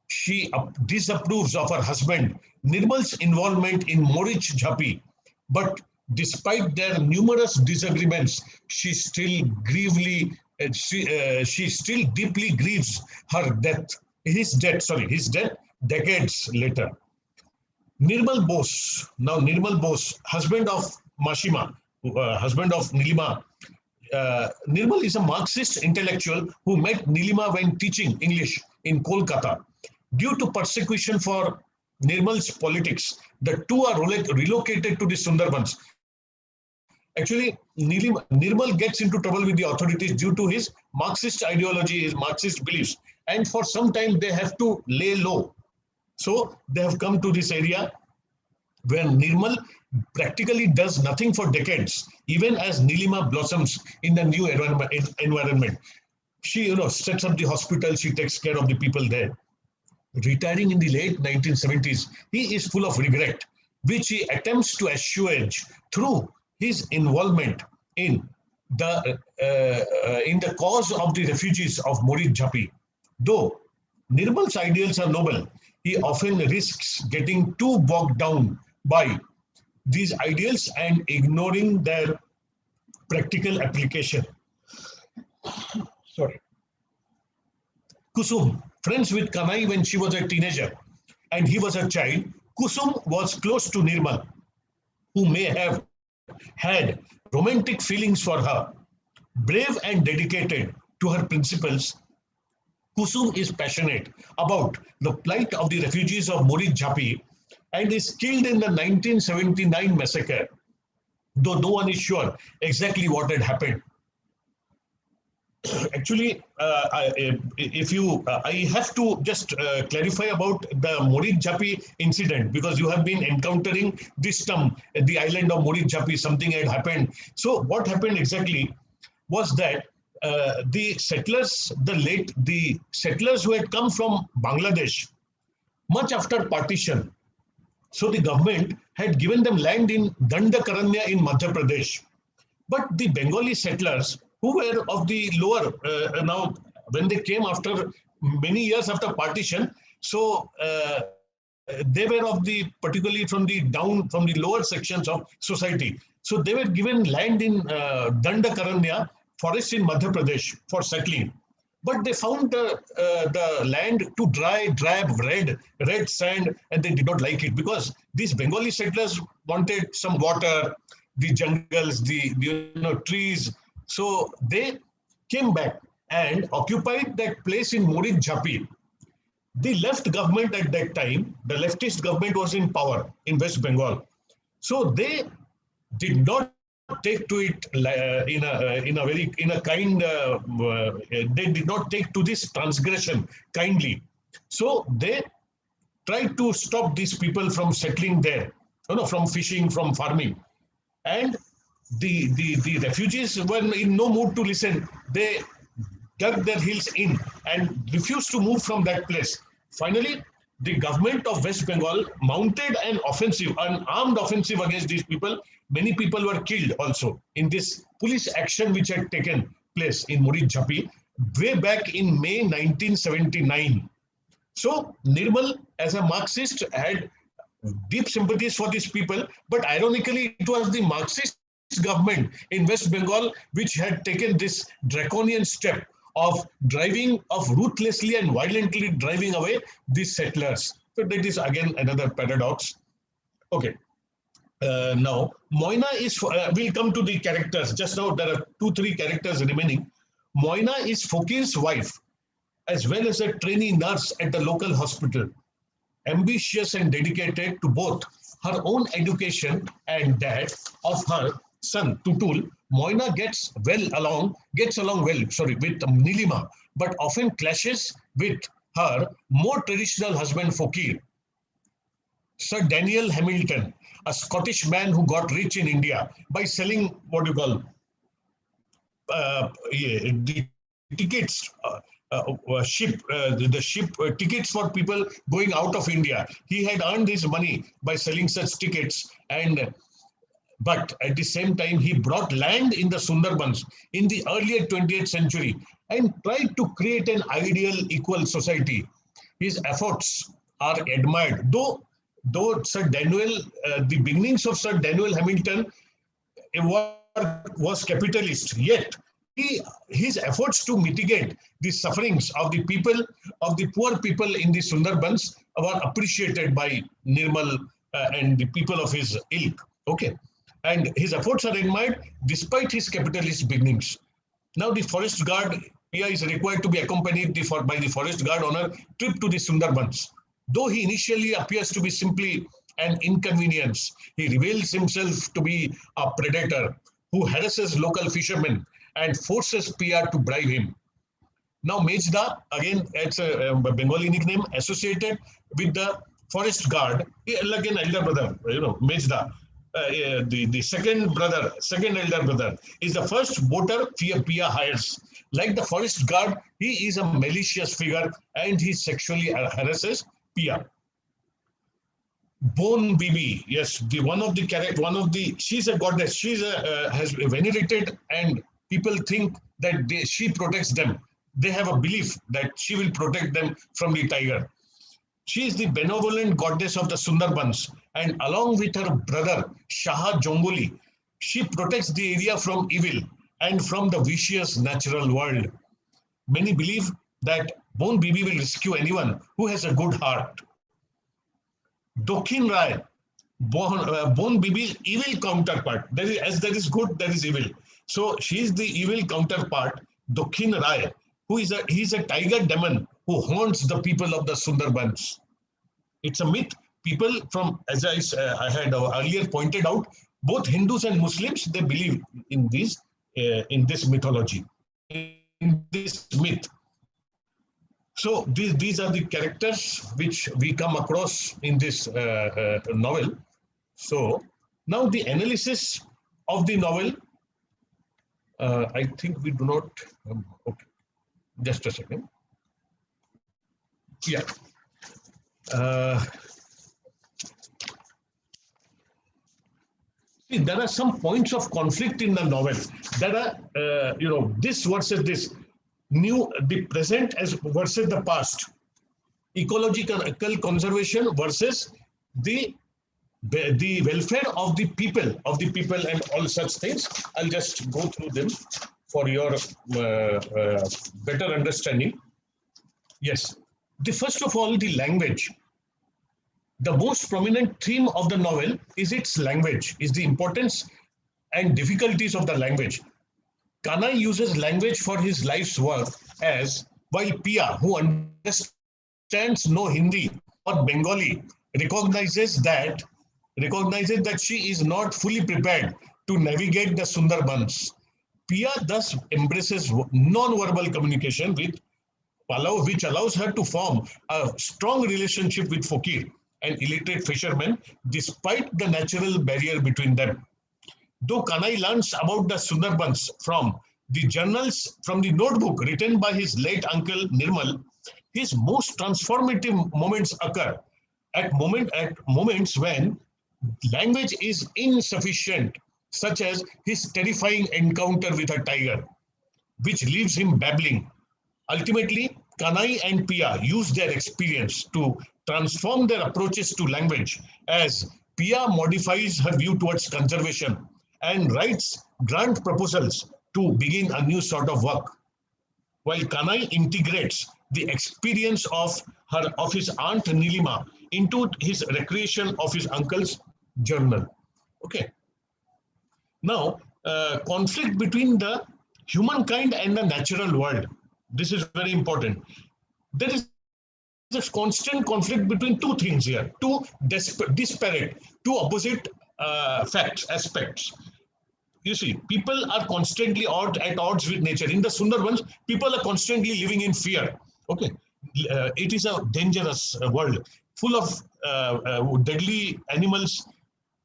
She disapproves of her husband Nirmal's involvement in Morich Jhapi, but despite their numerous disagreements, she still deeply grieves his death decades later. Nirmal Bose, husband of Mashima, husband of Nilima. Nirmal is a Marxist intellectual who met Nilima when teaching English in Kolkata. Due to persecution for Nirmal's politics, the two are relocated to the Sundarbans. Actually, Nirmal gets into trouble with the authorities due to his Marxist ideology, his Marxist beliefs. And for some time, they have to lay low. So they have come to this area where Nirmal practically does nothing for decades, even as Nilima blossoms in the new environment. She, sets up the hospital, she takes care of the people there. Retiring in the late 1970s, he is full of regret, which he attempts to assuage through his involvement in the cause of the refugees of Morich Jhapi. Though Nirmal's ideals are noble, he often risks getting too bogged down by these ideals and ignoring their practical application. Sorry. Kusum, friends with Kanai when she was a teenager and he was a child, Kusum was close to Nirmal, who may have had romantic feelings for her. Brave and dedicated to her principles, Kusum is passionate about the plight of the refugees of Morich Jhapi and is killed in the 1979 massacre, though no one is sure exactly what had happened. Actually, I have to just clarify about the Morich Jhapi incident, because you have been encountering this term at the island of Morich Jhapi, something had happened. So what happened exactly was that the settlers who had come from Bangladesh much after partition, so the government had given them land in Dandakaranya in Madhya Pradesh. But the Bengali settlers who were of the lower, now when they came after many years after partition, so they were particularly from the lower sections of society. So they were given land in Dandakaranya forest in Madhya Pradesh for settling. But they found the land too dry, drab, red sand, and they did not like it, because these Bengali settlers wanted some water, the jungles, the trees. So they came back and occupied that place in Morich Jhapi. The left government at that time, the leftist government was in power in West Bengal. So they did not take to it they did not take to this transgression kindly. So they tried to stop these people from settling there, from fishing, from farming. And the refugees were in no mood to listen. They dug their heels in and refused to move from that place. Finally, the government of West Bengal mounted an armed offensive against these people. Many people were killed also in this police action which had taken place in Morich Jhapi way back in May 1979. So Nirmal, as a Marxist, had deep sympathies for these people, but ironically, it was the Marxist government in West Bengal which had taken this draconian step of ruthlessly and violently driving away these settlers. So that is again another paradox. Okay. Now, Moina is, we'll come to the characters. Just now, there are 2-3 characters remaining. Moina is Fokir's wife, as well as a trainee nurse at the local hospital. Ambitious and dedicated to both her own education and that of her son, Tutul, Moina gets along well with Nilima, but often clashes with her more traditional husband, Fokir. Sir Daniel Hamilton, a Scottish man who got rich in India by selling the tickets, the ship tickets for people going out of India. He had earned his money by selling such tickets, and but at the same time he brought land in the Sundarbans in the earlier 20th century and tried to create an ideal equal society. His efforts are admired, though Sir Daniel, the beginnings of Sir Daniel Hamilton was capitalist, yet his efforts to mitigate the sufferings of the people, of the poor people in the Sundarbans, were appreciated by Nirmal and the people of his ilk. Okay, and his efforts are admired despite his capitalist beginnings. Now the forest guard Pia is required to be accompanied by the forest guard on a trip to the Sundarbans. Though he initially appears to be simply an inconvenience, he reveals himself to be a predator who harasses local fishermen and forces Pia to bribe him. Now Mejda, again it's a Bengali nickname associated with the forest guard, like an elder brother, Mejda. The second elder brother, is the first voter Pia hires. Like the forest guard, he is a malicious figure and he sexually harasses Pia. Bon Bibi, yes, she's a goddess. She's has venerated, and people think that she protects them. They have a belief that she will protect them from the tiger. She is the benevolent goddess of the Sundarbans, and along with her brother Shaha Jongoli, she protects the area from evil and from the vicious natural world. Many believe that Bon Bibi will rescue anyone who has a good heart. Dokhin Rai, Bon Bibi's evil counterpart. As there is good, there is evil. So she is the evil counterpart, Dokhin Rai, he's a tiger demon who haunts the people of the Sundarbans. It's a myth. People from, as I had earlier pointed out, both Hindus and Muslims, they believe in this mythology, in this myth. So these are the characters which we come across in this novel. So now the analysis of the novel, I think we do not, okay, just a second. Yeah. See, there are some points of conflict in the novel. There are, this versus this, the present as versus the past, ecological conservation versus the welfare of the people and all such things. I'll just go through them for your better understanding. Yes, first of all, the language. The most prominent theme of the novel is its language, is the importance and difficulties of the language. Kanai uses language for his life's work, while Pia, who understands no Hindi or Bengali, recognizes that she is not fully prepared to navigate the Sundarbans. Pia thus embraces non-verbal communication which allows her to form a strong relationship with Fakir, an illiterate fisherman, despite the natural barrier between them. Though Kanai learns about the Sundarbans from the journals, from the notebook written by his late uncle Nirmal, his most transformative moments occur at moments when language is insufficient, such as his terrifying encounter with a tiger, which leaves him babbling. Ultimately, Kanai and Pia use their experience to transform their approaches to language, as Pia modifies her view towards conservation and writes grant proposals to begin a new sort of work, while Kanai integrates the experience of his aunt Nilima into his recreation of his uncle's journal. Okay. Now, conflict between the humankind and the natural world. This is very important. There is this constant conflict between two things here, two disparate, two opposite aspects. You see, people are constantly at odds with nature. In the Sundarbans, people are constantly living in fear. Okay, it is a dangerous world full of deadly animals.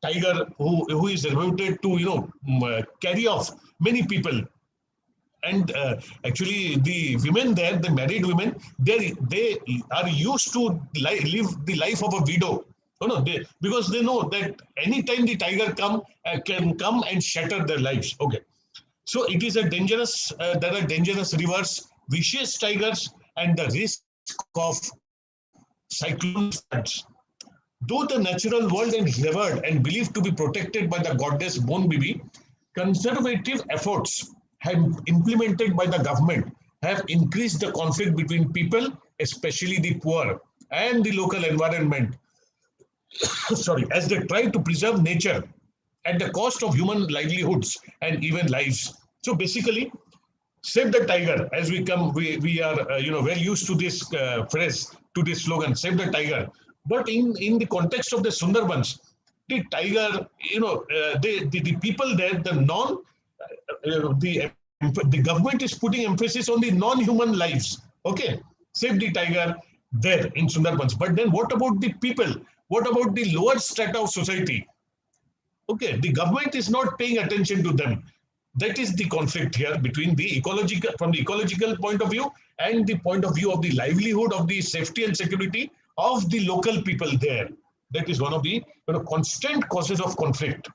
Tiger who is reputed to carry off many people, actually the women there, the married women, they are used to live the life of a widow. No, because they know that anytime the tiger can come and shatter their lives. Okay, so it is a dangerous. There are dangerous rivers, vicious tigers, and the risk of cyclone floods. Though the natural world is revered and believed to be protected by the goddess Bon Bibi, conservative efforts have implemented by the government have increased the conflict between people, especially the poor, and the local environment. Sorry, as they try to preserve nature at the cost of human livelihoods and even lives. So basically, save the tiger. As we are well used to this phrase, to this slogan, save the tiger. But in the context of the Sundarbans, the tiger, the people there, the government is putting emphasis on the non-human lives. Okay, save the tiger there in Sundarbans. But then what about the people? What about the lower strata of society? Okay, the government is not paying attention to them. That is the conflict here between the from the ecological point of view and the point of view of the livelihood, of the safety and security of the local people there. That is one of the constant causes of conflict.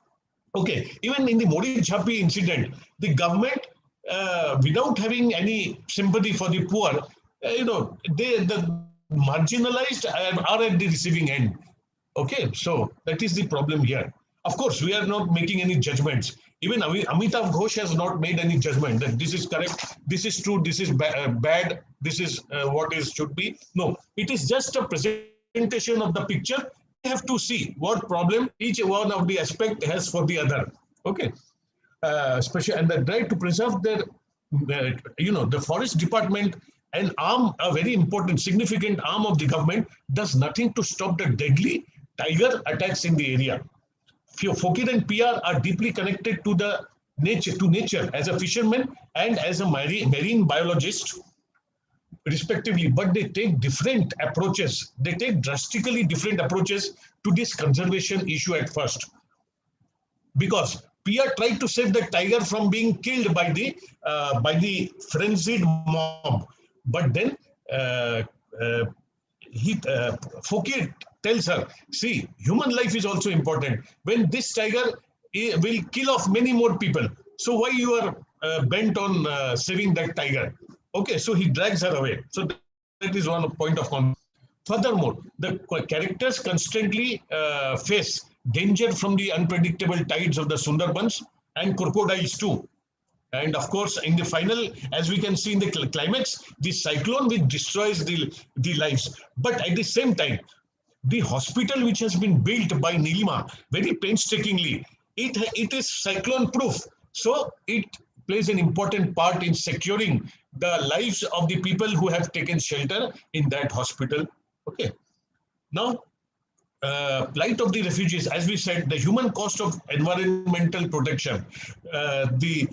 Okay, even in the Modi Jhapi incident, the government, without having any sympathy for the poor, the marginalized are at the receiving end. Okay, so that is the problem here. Of course, we are not making any judgments. Even Amitav Ghosh has not made any judgment that this is correct, this is true, this is bad, this is what is should be. No, it is just a presentation of the picture. We have to see what problem each one of the aspect has for the other. Okay, especially and the right to preserve the forest department, a very important, significant arm of the government, does nothing to stop the deadly tiger attacks in the area. Fokir and PR are deeply connected to nature as a fisherman and as a marine biologist, respectively. But they take different approaches. They take drastically different approaches to this conservation issue at first, because PR tried to save the tiger from being killed by the frenzied mob, but then uh, uh, Fokir tells her, see, human life is also important. When this tiger will kill off many more people, so why you are bent on saving that tiger? Okay, so he drags her away. So that is one point of conflict. Furthermore, the characters constantly face danger from the unpredictable tides of the Sundarbans and crocodiles too. And of course, in the final, as we can see in the climax, the cyclone which destroys the lives. But at the same time, the hospital which has been built by Nilima very painstakingly, it is cyclone proof. So it plays an important part in securing the lives of the people who have taken shelter in that hospital. Okay. Now, plight of the refugees, as we said, the human cost of environmental protection. The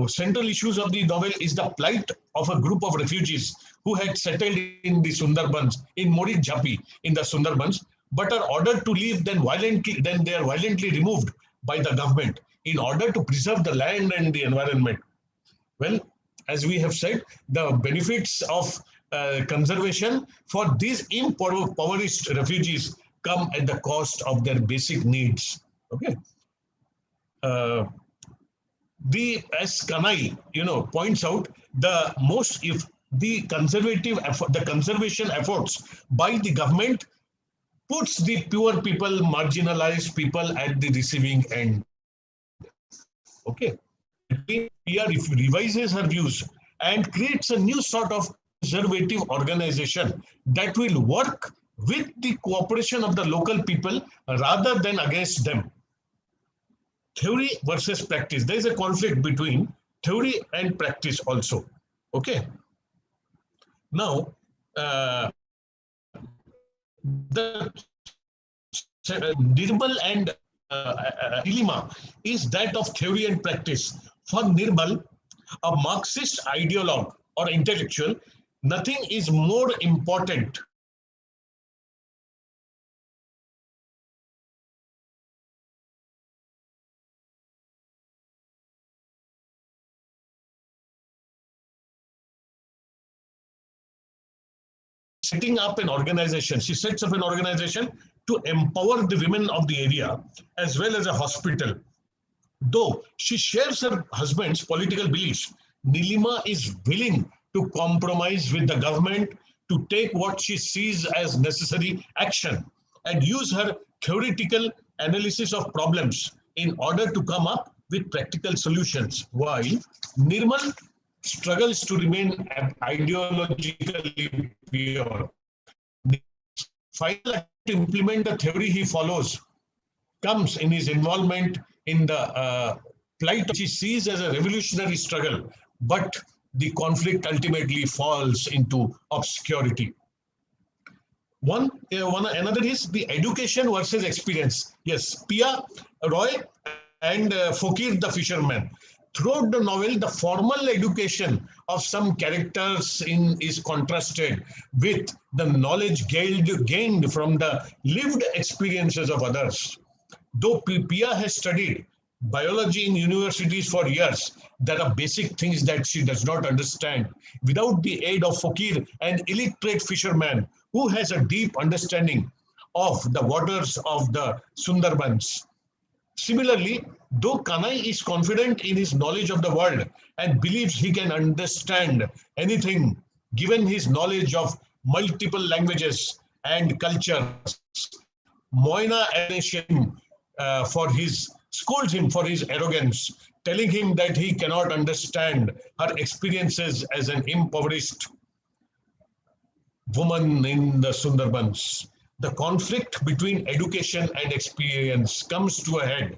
central issues of the novel is the plight of a group of refugees who had settled in the Sundarbans, in Modi Jhapi, in the Sundarbans, but are ordered to leave, then they are violently removed by the government in order to preserve the land and the environment. Well, as we have said, the benefits of conservation for these impoverished refugees come at the cost of their basic needs. Okay. Uh, as Kanai, points out, if the the conservation efforts by the government puts the poor people, marginalized people at the receiving end. Okay. PR revises her views and creates a new sort of conservative organization that will work with the cooperation of the local people rather than against them. Theory versus practice. There is a conflict between theory and practice also. Okay. Now, the Nirmal and dilemma is that of theory and practice. For Nirmal, a Marxist ideologue or intellectual, nothing is more important setting up an organization. She sets up an organization to empower the women of the area as well as a hospital. Though she shares her husband's political beliefs, Nilima is willing to compromise with the government to take what she sees as necessary action and use her theoretical analysis of problems in order to come up with practical solutions, while Nirmal struggles to remain ideologically pure. The final attempt to implement the theory he follows comes in his involvement in the plight he sees as a revolutionary struggle, but the conflict ultimately falls into obscurity. Another is the education versus experience. Yes, Pia, Roy, and Fokir the fisherman. Throughout the novel, the formal education of some characters is contrasted with the knowledge gained from the lived experiences of others. Though Pia has studied biology in universities for years, there are basic things that she does not understand without the aid of Fokir, an illiterate fisherman who has a deep understanding of the waters of the Sundarbans. Similarly, though Kanai is confident in his knowledge of the world and believes he can understand anything given his knowledge of multiple languages and cultures, Moina scolds him for his arrogance, telling him that he cannot understand her experiences as an impoverished woman in the Sundarbans. The conflict between education and experience comes to a head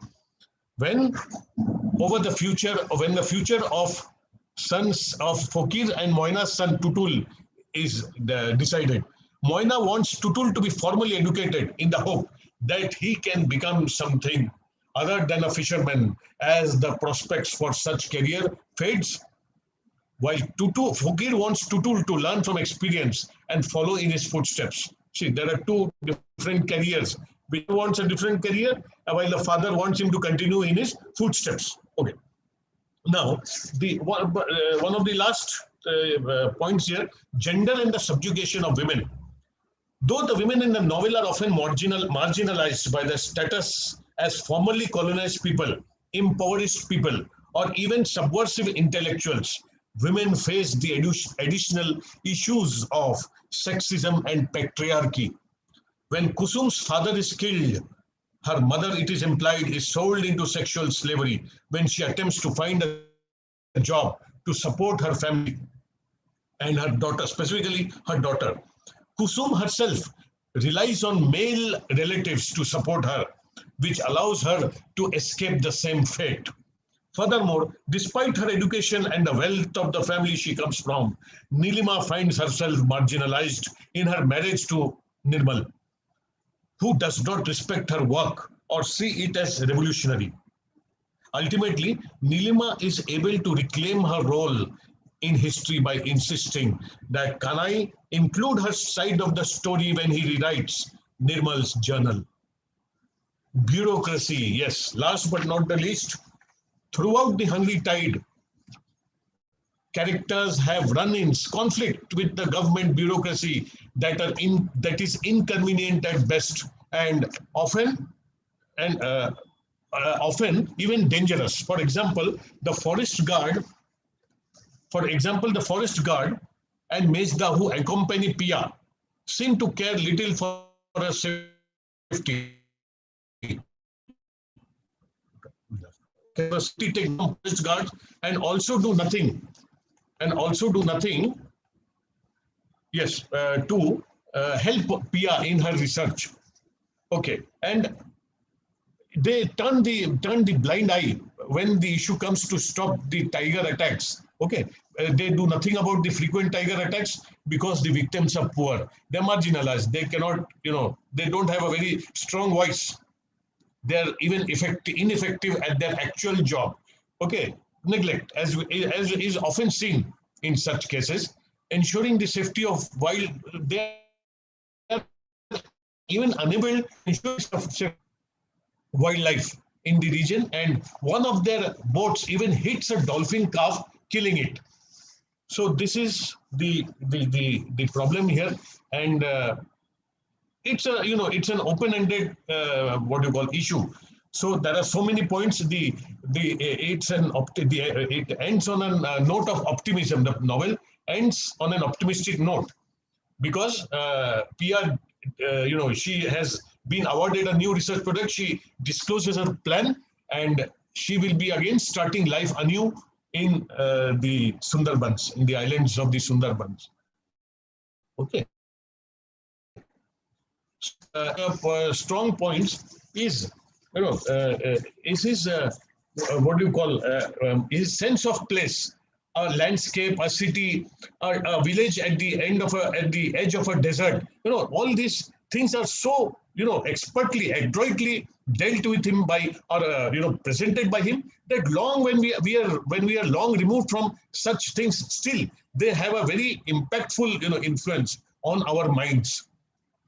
when the future of sons of Fokir and Moina's son Tutul is decided. Moina wants Tutul to be formally educated in the hope that he can become something other than a fisherman as the prospects for such career fades, while Fokir wants Tutul to learn from experience and follow in his footsteps. See, there are two different careers. He wants a different career, while the father wants him to continue in his footsteps. Okay. Now, one of the last points here, gender and the subjugation of women. Though the women in the novel are often marginalized by their status as formerly colonized people, impoverished people, or even subversive intellectuals, women face the additional issues of sexism and patriarchy. When Kusum's father is killed, her mother, it is implied, is sold into sexual slavery when she attempts to find a job to support her family and her daughter, specifically her daughter. Kusum herself relies on male relatives to support her, which allows her to escape the same fate. Furthermore, despite her education and the wealth of the family she comes from, Nilima finds herself marginalized in her marriage to Nirmal, who does not respect her work or see it as revolutionary. Ultimately, Nilima is able to reclaim her role in history by insisting that Kanai include her side of the story when he rewrites Nirmal's journal. Bureaucracy, yes, last but not the least, throughout the Hungry Tide, characters have run in conflict with the government bureaucracy that is inconvenient at best and often even dangerous. For example, the forest guard and Mejda, who accompany Pia, seem to care little for her safety. Take forest guards and also do nothing. Yes, to help Pia in her research. Okay, and they turn the blind eye when the issue comes to stop the tiger attacks. Okay, they do nothing about the frequent tiger attacks because the victims are poor. They're marginalized. They cannot, they don't have a very strong voice. They're even ineffective at their actual job. Okay, neglect, as is often seen in such cases, ensuring the safety of while they are even unable to ensure wildlife in the region, and one of their boats even hits a dolphin calf, killing it. So this is the problem here, and it's a it's an open-ended what you call issue. So there are so many points. It ends on a note of optimism. The novel ends on an optimistic note because Pia, she has been awarded a new research project. She discloses her plan, and she will be again starting life anew in the Sundarbans, in the islands of the Sundarbans. Okay. Strong points is, is his what do you call his sense of place, a landscape, a city, a village at the edge of a desert. All these things are so expertly, adroitly dealt with him by, or presented by him, that long when we are long removed from such things, still they have a very impactful influence on our minds.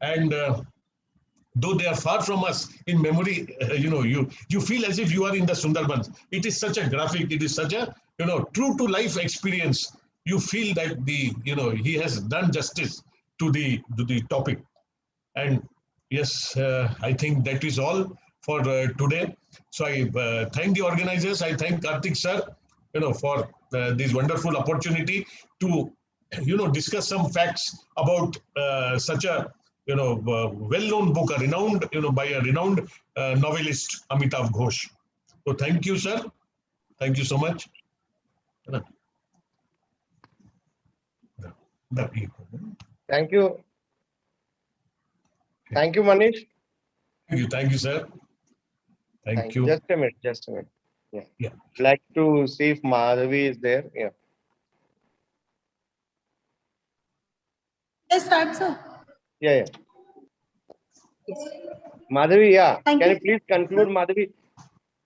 And though they are far from us in memory, you feel as if you are in the Sundarbans. It is such a graphic, it is such a true to life experience. You feel that he has done justice to the topic. And yes, I think that is all for today. So I thank the organizers. I thank Karthik sir, for this wonderful opportunity to discuss some facts about such a well-known book, a renowned by a renowned novelist, Amitav Ghosh. So thank you, sir. Thank you so much. Thank you. Thank you, Manish. Thank you, sir. Thank you. Just a minute. Yeah. Yeah. I'd like to see if Madhavi is there. Yeah. Let's start, sir. Yeah. Madhavi, yeah. Thank Can you. you please conclude, Madhavi?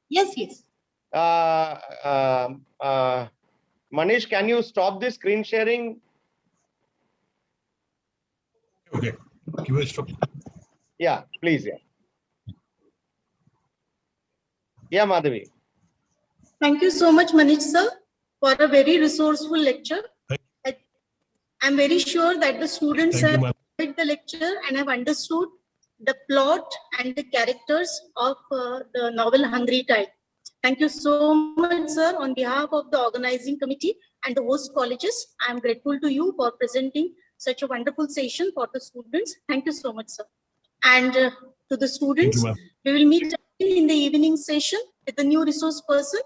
Yes. Manish, can you stop the screen sharing? Okay. Give a stop. Yeah, please. Yeah. Yeah, Madhavi. Thank you so much, Manish sir, for a very resourceful lecture. I'm very sure that the students have read the lecture and have understood the plot and the characters of the novel Hungry Tide. Thank you so much, sir. On behalf of the organizing committee and the host colleges, I'm grateful to you for presenting such a wonderful session for the students. Thank you so much, sir. And to the students, we will meet in the evening session with the new resource person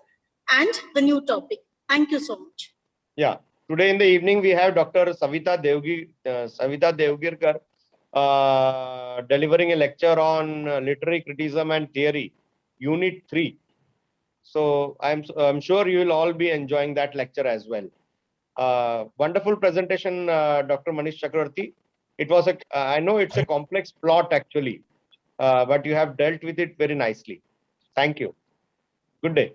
and the new topic. Thank you so much. Yeah. Today in the evening, we have Dr. Savita Devgirkar delivering a lecture on literary criticism and theory, UNIT-3. So I'm sure you will all be enjoying that lecture as well. Wonderful presentation, Dr. Manish Chakravarty. It was I know it's a complex plot actually, but you have dealt with it very nicely. Thank you. Good day.